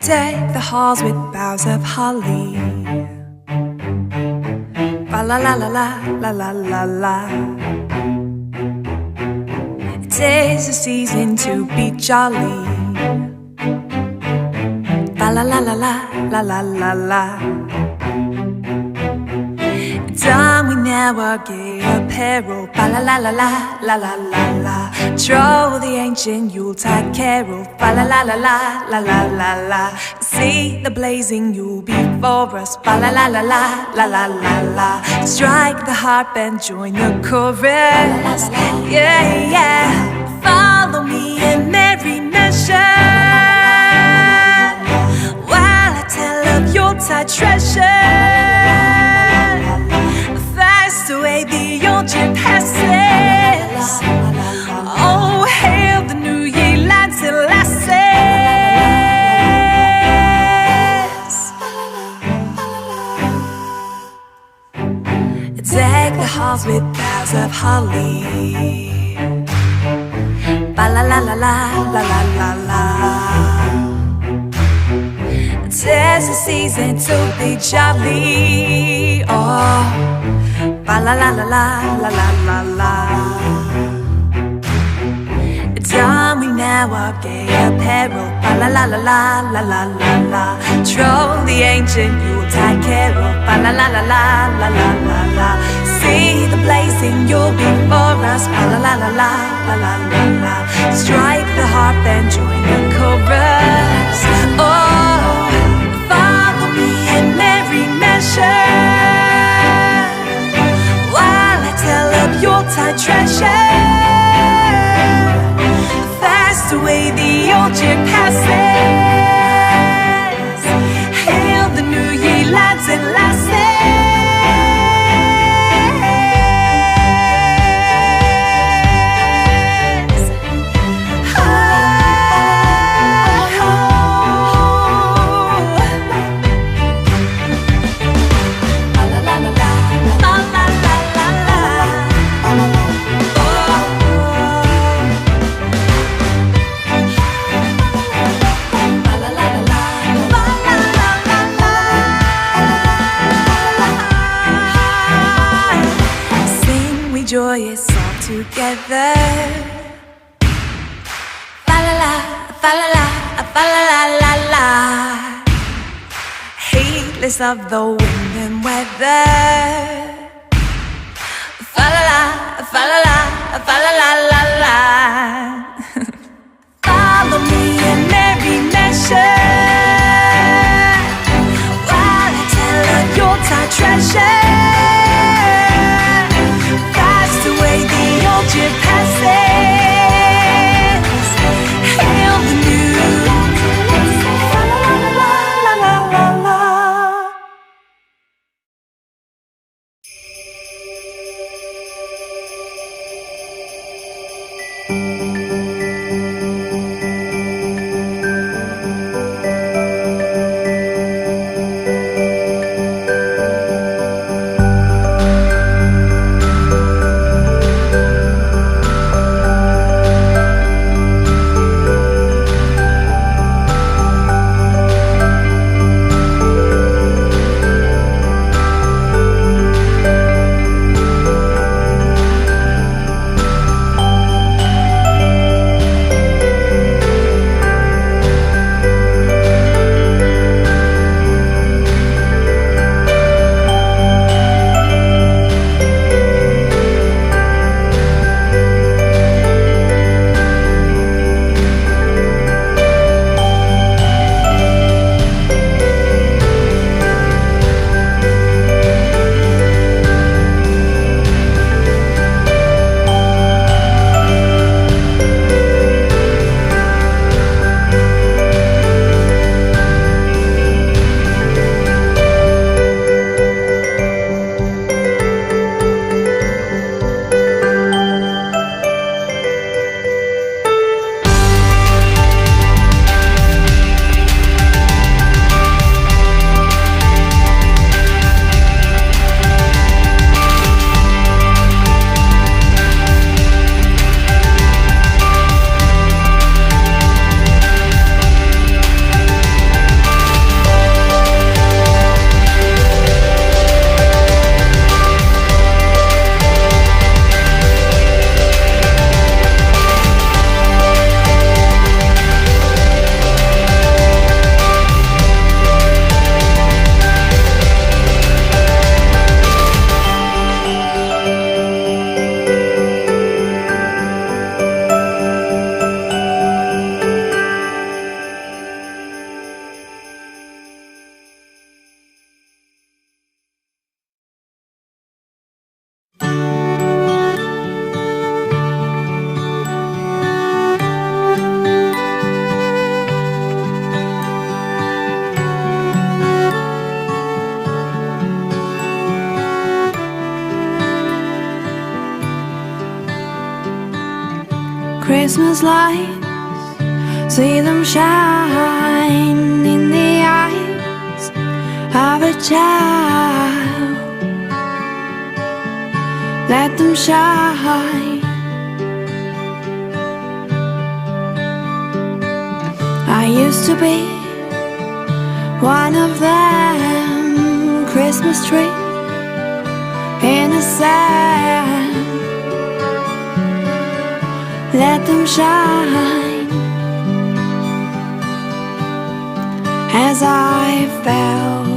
Deck the halls with boughs of holly. Fa la la la la la la la la. Tis the season to be jolly. Fa la la la la la la la la. Don we now our gay apparel. Fa la la la la la la la la. Troll the ancient Yuletide carol. Fa la la la la la la la la. See the blazing Yule before us. Fa la la la la la la la la. Strike the harp and join the chorus. Yeah, yeah. Follow me in merry measure while I tell of Yuletide treasure. Fast away the old year passes. Oh, hail the new year, lads and lasses. Deck the halls with boughs of holly. Ba la la la la la la la la. Tis the season to be jolly. Oh, ba la la la la la la la la. Don we now our gay apparel. Ba la la la la la la la la. Troll the ancient Yuletide carol. Ba la la la la la la la la. See the blazing Yule before us. Ba la la la la la la la la. Strike the harp and join the chorus. Oh, follow me in merry measure while I tell of Yuletide treasure. Fast away the old year passes. Hail the new year, lads and lasses. Joyous all together. Fa la la, fa la la, fa la la la la. Heedless of the wind and weather. Fa la la, fa la la, fa la la la la. Follow me in merry measure while I tell of Yuletide treasure. Away the old year passes. Hail the new. La la la la la la la la. Christmas lights, see them shine in the eyes of a child. Let them shine. I used to be one of them, Christmas tree in the sand. Let them shine as I fell